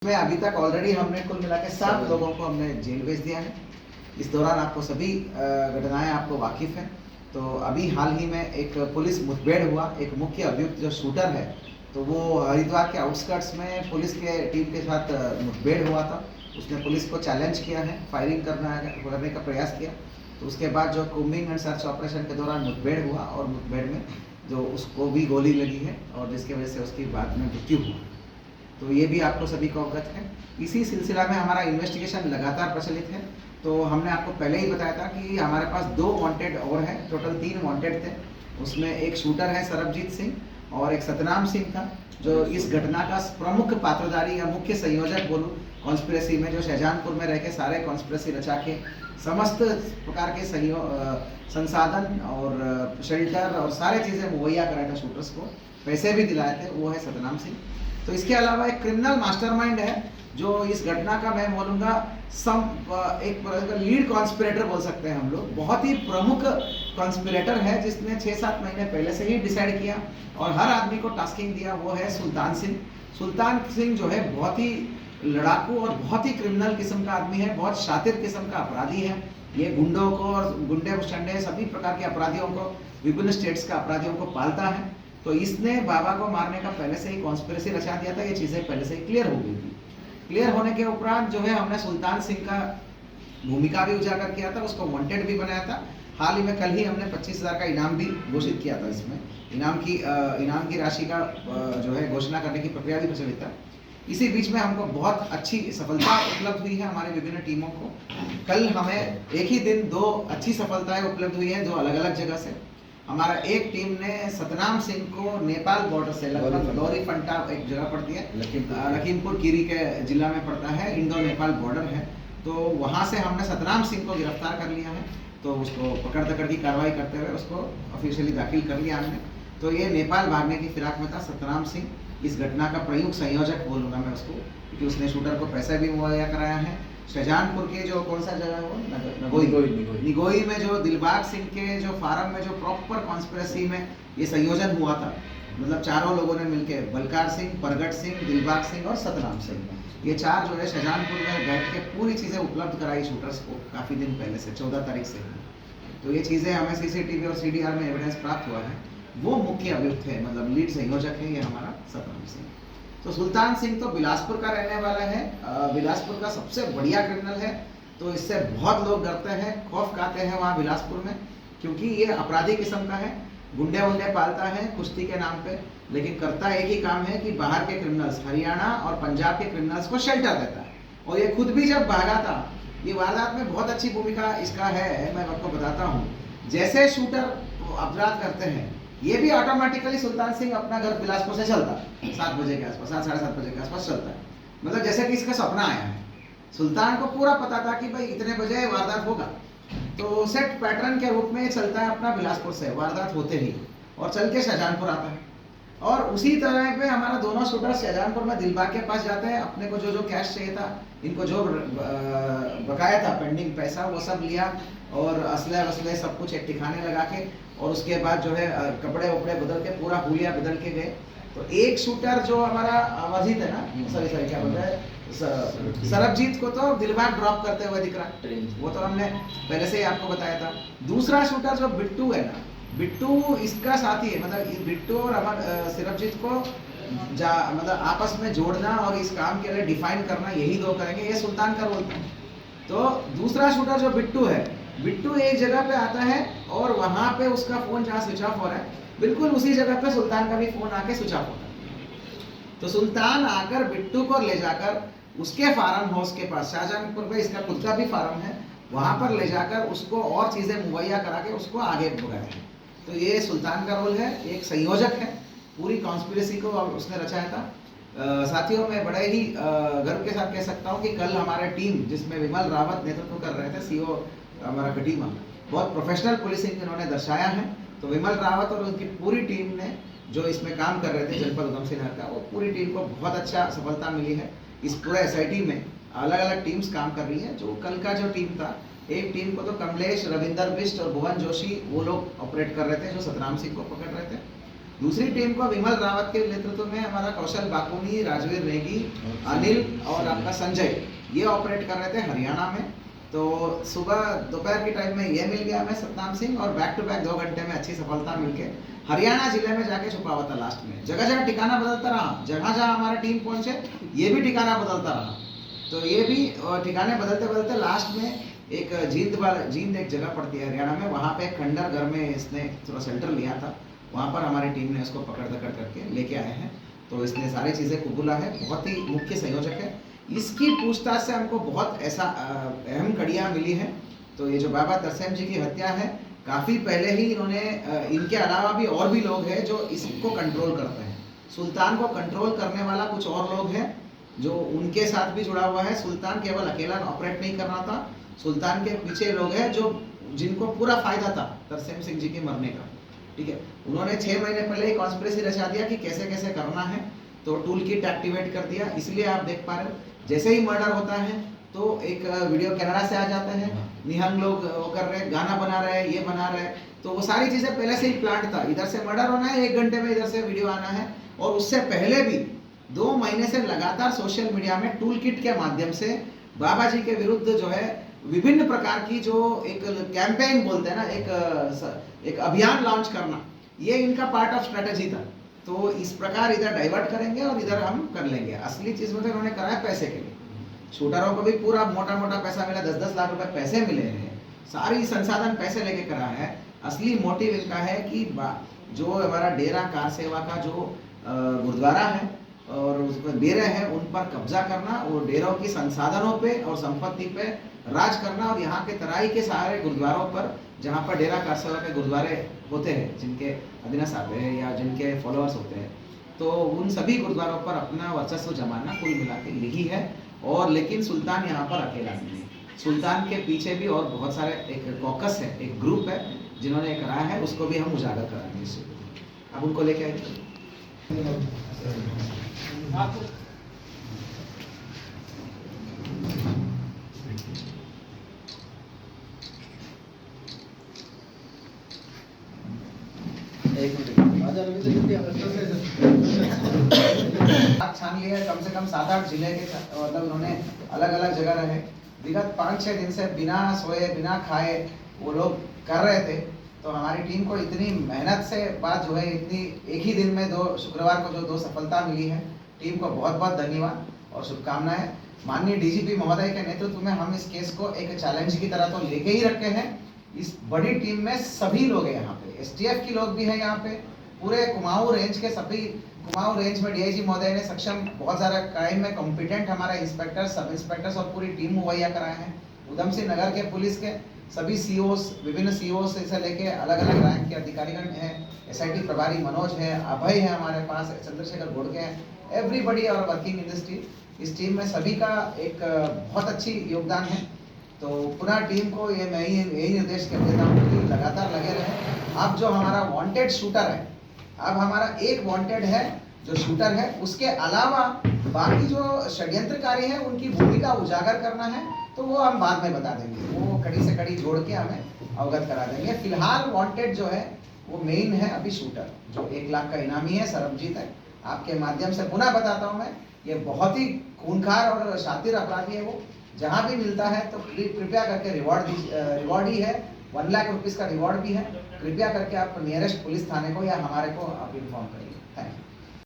में अभी तक ऑलरेडी हमने कुल मिला के 7 लोगों को हमने जेल भेज दिया है। इस दौरान आपको सभी घटनाएं आपको वाकिफ हैं। तो अभी हाल ही में एक पुलिस मुठभेड़ हुआ, एक मुख्य अभियुक्त जो शूटर है तो वो हरिद्वार के आउटस्कर्ट्स में पुलिस के टीम के साथ मुठभेड़ हुआ था। उसने पुलिस को चैलेंज किया है, फायरिंग करने का प्रयास किया। तो उसके बाद जो कोम्बिंग एंड सर्च ऑपरेशन के दौरान मुठभेड़ हुआ और मुठभेड़ में जो उसको भी गोली लगी है और जिसकी वजह से उसकी बाद में मृत्यु हुई। तो ये भी आपको सभी को अवगत है। इसी सिलसिला में हमारा इन्वेस्टिगेशन लगातार प्रचलित है। तो हमने आपको पहले ही बताया था कि हमारे पास 2 वांटेड और हैं, टोटल 3 वांटेड थे। उसमें एक शूटर है सरबजीत सिंह और एक सतनाम सिंह था जो इस घटना का प्रमुख पात्रधारी या मुख्य संयोजक बोलूँ कॉन्स्पिरेसी में, जो शाहजहानपुर में रह के सारे कॉन्स्पिरेसी रचा के समस्त प्रकार के संसाधन और शेल्टर और सारे चीज़ें मुहैया कराए थे शूटर्स को, पैसे भी दिलाए थे, वो है सतनाम सिंह। तो इसके अलावा एक क्रिमिनल मास्टरमाइंड है जो इस घटना का मैं बोलूँगा एक लीड कॉन्स्पिरेटर बोल सकते हैं हम लोग, बहुत ही प्रमुख कॉन्स्पिरेटर है जिसने 6-7 महीने पहले से ही डिसाइड किया और हर आदमी को टास्किंग दिया। वो है सुल्तान सिंह। सुल्तान सिंह जो है बहुत ही लड़ाकू और बहुत ही क्रिमिनल किस्म का आदमी है, बहुत शातिर किस्म का अपराधी है। ये गुंडों को और गुंडे चंडे सभी प्रकार के अपराधियों को, विभिन्न स्टेट्स के अपराधियों को पालता है। तो इसने बाबा को मारने का पहले से ही कॉन्स्पिरेसी रचा दिया था। ये चीज़ें पहले से ही क्लियर हो गई थी। क्लियर होने के उपरांत जो है हमने सुल्तान सिंह का भूमिका भी उजागर किया था, उसको वांटेड भी बनाया था। हाल ही में कल ही हमने 25,000 का इनाम भी घोषित किया था। इसमें इनाम की राशि का जो है घोषणा करने की प्रक्रिया भी प्रचलित था। इसी बीच में हमको बहुत अच्छी सफलता उपलब्ध हुई है हमारी विभिन्न टीमों को। कल हमें एक ही दिन 2 अच्छी सफलताएं उपलब्ध हुई हैं, 2 अलग अलग जगह से। हमारा एक टीम ने सतनाम सिंह को नेपाल बॉर्डर से लगभग गौरीफंटा एक जगह पड़ती है, लखीमपुर खीरी के जिला में पड़ता है, इंडो नेपाल बॉर्डर है। तो वहाँ से हमने सतनाम सिंह को गिरफ्तार कर लिया है। तो उसको पकड़ की कार्रवाई करते हुए उसको ऑफिशियली दाखिल कर लिया हमने। तो ये नेपाल भागने की फिराक में था सतनाम सिंह। इस घटना का प्रमुख संयोजक बोलूँगा मैं उसको, क्योंकि उसने शूटर को पैसा भी मुहैया कराया है। शाहजहानपुर के जो कौन सा जगह है वो निगोई में जो दिलबाग सिंह के जो फार्म में जो प्रॉपर कॉन्स्पिरेसी में ये संयोजन हुआ था, मतलब चारों लोगों ने मिलकर बलकार सिंह, परगट सिंह, दिलबाग सिंह और सतनाम सिंह, ये 4 जो है शाहजहानपुर में बैठ के पूरी चीज़ें उपलब्ध कराई शूटर्स को काफ़ी दिन पहले से, 14 तारीख से। तो ये चीज़ें हमें CCTV और CDR में एविडेंस प्राप्त हुआ है। वो मुख्य अभियुक्त है, मतलब लीड संयोजक है ये हमारा सतनाम सिंह। तो सुल्तान सिंह तो बिलासपुर का रहने वाला है, बिलासपुर का सबसे बढ़िया क्रिमिनल है। तो इससे बहुत लोग डरते हैं, खौफ खाते हैं वहाँ बिलासपुर में, क्योंकि ये अपराधी किस्म का है, गुंडे वुंडे पालता है कुश्ती के नाम पे, लेकिन करता एक ही काम है कि बाहर के क्रिमिनल्स, हरियाणा और पंजाब के क्रिमिनल्स को शेल्टर देता है। और ये खुद भी जब भागा था, ये वारदात में बहुत अच्छी भूमिका इसका है, मैं आपको बताता हूँ। जैसे शूटर अपराध करते हैं, ये भी ऑटोमेटिकली सुल्तान सिंह अपना घर बिलासपुर से चलता है 7 बजे के आसपास, 7 साढ़े 7 बजे के आसपास चलता है। मतलब जैसे कि इसका सपना आया है। सुल्तान को पूरा पता था कि भाई इतने बजे वारदात होगा, तो सेट पैटर्न के रूप में चलता है अपना बिलासपुर से वारदात होते ही, और चल के शाहजहानपुर आता है। और उसी तरह पे हमारा दोनों शूटर शाहजहानपुर में दिलबाग के पास जाते हैं। अपने को जो कैश चाहिए था, इनको जो बकाया था पेंडिंग पैसा, वो सब लिया और असले वसले सब कुछ एक ठिकाने लगा के, और उसके बाद जो है कपड़े वपड़े बदल के पूरा हुलिया बदल के गए। तो एक शूटर जो हमारा अजीत है ना, सॉरी क्या बोलते हैं, सरबजीत को तो दिलबाग ड्रॉप करते हुए दिख रहा, वो तो हमने पहले से ही आपको बताया था। दूसरा शूटर जो बिट्टू है ना, बिट्टू इसका साथी है, मतलब बिट्टू और सरबजीत को मतलब आपस में जोड़ना और इस काम के लिए डिफाइन करना, यही 2 करेंगे। ये सुल्तान का रोल था। तो दूसरा शूटर जो बिट्टू है, बिट्टू एक जगह पे आता है और वहाँ पे उसका फ़ोन जहाँ स्विच ऑफ हो रहा है, बिल्कुल उसी जगह पे सुल्तान का भी फ़ोन आके स्विच ऑफ होता है। तो सुल्तान आकर बिट्टू को ले जाकर उसके फार्म हाउस के पास, शाहजहानपुर में इसका खुद का भी फार्म है, वहाँ पर ले जाकर उसको और चीज़ें मुहैया करा के उसको आगे बढ़ाया है। तो ये सुल्तान का रोल है, एक संयोजक है, पूरी कॉन्स्पिरेसी को उसने रचाया था। साथियों, मैं बड़े ही गर्व के साथ कह सकता हूँ कि कल हमारे टीम, जिसमें विमल रावत नेतृत्व कर रहे थे, CO हमारा कटीमा, बहुत प्रोफेशनल पुलिसिंग इन्होंने दर्शाया है। तो विमल रावत और उनकी पूरी टीम ने जो इसमें काम कर रहे थे जनपद उधम सिंह नगर का, वो पूरी टीम को बहुत अच्छा सफलता मिली है। इस पूरे SIT में अलग अलग टीम्स काम कर रही हैं। जो कल का जो टीम था, एक टीम को तो कमलेश, रविंदर बिष्ट और भुवन जोशी वो लोग ऑपरेट कर रहे थे, जो सतनाम सिंह को पकड़ रहे थे। दूसरी टीम को विमल रावत के नेतृत्व में हमारा कौशल बाकुनी, राजवीर नेगी, अनिल और आपका संजय ये ऑपरेट कर रहे थे हरियाणा में। तो सुबह दोपहर के टाइम में ये मिल गया हमें सतनाम सिंह, और बैक टू बैक 2 घंटे में अच्छी सफलता मिलके हरियाणा जिले में जाके छुपा हुआ था लास्ट में। जगह जगह ठिकाना बदलता रहा, जहाँ जहाँ हमारा टीम पहुंचे ये भी ठिकाना बदलता रहा। तो ये भी ठिकाने बदलते बदलते लास्ट में एक जींद एक जगह पड़ती है हरियाणा में, वहाँ पे खंडर घर में इसने थोड़ा सेंटर लिया था, वहाँ पर हमारी टीम ने इसको पकड़ दकड़ करके लेके आए हैं। तो इसने सारी चीज़ें कबूला है, बहुत ही मुख्य संयोजक है। इसकी पूछताछ से हमको बहुत ऐसा अहम कड़ियाँ मिली हैं। तो ये जो बाबा तरसेम जी की हत्या है, काफ़ी पहले ही इन्होंने, इनके अलावा भी और भी लोग हैं जो इसको कंट्रोल करते हैं। सुल्तान को कंट्रोल करने वाला कुछ और लोग हैं जो उनके साथ भी जुड़ा हुआ है। सुल्तान केवल अकेला ऑपरेट नहीं कर रहा था, सुल्तान के पीछे लोग हैं जो जिनको पूरा फायदा था तरसेम सिंह जी के मरने का, ठीक है। उन्होंने 6 महीने पहले ही कॉन्स्पिरेसी रचा दिया कि कैसे कैसे करना है, तो टूल किट एक्टिवेट कर दिया। इसलिए आप देख पा रहे हो जैसे ही मर्डर होता है तो एक वीडियो कनाडा से आ जाता है, निहंग लोग वो कर रहे हैं, गाना बना रहे हैं, ये बना रहे हैं। तो वो सारी चीज़ें पहले से ही प्लांट था, इधर से मर्डर होना है, 1 घंटे में इधर से वीडियो आना है। और उससे पहले भी 2 महीने से लगातार सोशल मीडिया में टूल किट के माध्यम से बाबा जी के विरुद्ध जो है विभिन्न प्रकार की जो एक कैंपेन बोलते हैं ना, एक अभियान लॉन्च करना, ये इनका पार्ट ऑफ स्ट्रेटेजी था। तो इस प्रकार इधर डाइवर्ट करेंगे और इधर हम कर लेंगे। असली चीज़ में तो इन्होंने करा है पैसे के लिए। शूटरों को भी पूरा मोटा मोटा पैसा मिला, 10-10 लाख रुपए पैसे मिले हैं, सारी संसाधन पैसे लेके करा है। असली मोटिव इनका है कि जो हमारा डेरा कार सेवा का जो गुरुद्वारा है और उसमें डेरे हैं उन पर कब्जा करना, और डेरों की संसाधनों पे और संपत्ति पे राज करना, और यहाँ के तराई के सारे गुरुद्वारों पर जहाँ पर डेरा कार सेवा के गुरुद्वारे होते हैं, जिनके अधीनस्थ आते हैं या जिनके फॉलोअर्स होते हैं, तो उन सभी गुरुद्वारों पर अपना वर्चस्व जमाना कुल मिला के यही है। और लेकिन सुल्तान यहाँ पर अकेला नहीं है, सुल्तान के पीछे भी और बहुत सारे एक कॉकस है, एक ग्रुप है जिन्होंने कराया है, उसको भी हम उजागर कराएंगे। अब उनको लेके आए छान लिया है, कम से कम 7-8 जिले के, मतलब उन्होंने अलग अलग जगह रहे। विगत 5-6 दिन से बिना सोए बिना खाए वो लोग कर रहे थे। तो हमारी टीम को इतनी मेहनत से बाद जो है इतनी एक ही दिन में शुक्रवार को जो 2 सफलता मिली है, टीम को बहुत बहुत धन्यवाद और शुभकामनाएं। माननीय डीजीपी महोदय के नेतृत्व में हम इस केस को एक चैलेंज की तरह तो लेके ही रखे हैं। इस बड़ी टीम में सभी लोग हैं, यहाँ पे एसटीएफ की लोग भी हैं, यहाँ पे पूरे कुमाऊं रेंज के सभी, कुमाऊं रेंज में डीआईजी महोदय ने सक्षम बहुत सारा क्राइम में कॉम्पिटेंट हमारे इंस्पेक्टर, सब इंस्पेक्टर्स और पूरी टीम मुहैया कराए हैं। उधम सिंह नगर के पुलिस के सभी सीओस, विभिन्न सीओस से लेके अलग अलग रैंक के अधिकारीगण हैं, एसआईटी प्रभारी मनोज है, अभय है हमारे पास, चंद्रशेखर घोड़के हैं, एवरीबडी और वर्किंग इन दिस टीम। इस टीम में सभी का एक बहुत अच्छी योगदान है। तो पुनः टीम को ये मैं यही निर्देश कर देता हूँ कि लगातार लगे रहें। अब जो हमारा वांटेड शूटर है, अब हमारा एक वांटेड है जो शूटर है, उसके अलावा बाकी जो षड्यंत्रकारी है उनकी भूमिका उजागर करना है, तो वो हम बाद में बता देंगे, वो कड़ी से कड़ी जोड़ के हमें अवगत करा देंगे। फिलहाल वांटेड जो है वो मेन है अभी शूटर, जो 1 लाख का इनामी है, सरबजीत है। आपके माध्यम से पुनः बताता हूँ मैं, ये बहुत ही खूंखार और शातिर अपराधी है। वो जहाँ भी मिलता है तो कृपया करके रिवॉर्ड ही है, 1 लाख रुपीज़ का रिवॉर्ड भी है। कृपया करके आप नियरेस्ट पुलिस थाने को या हमारे को आप इन्फॉर्म करिए।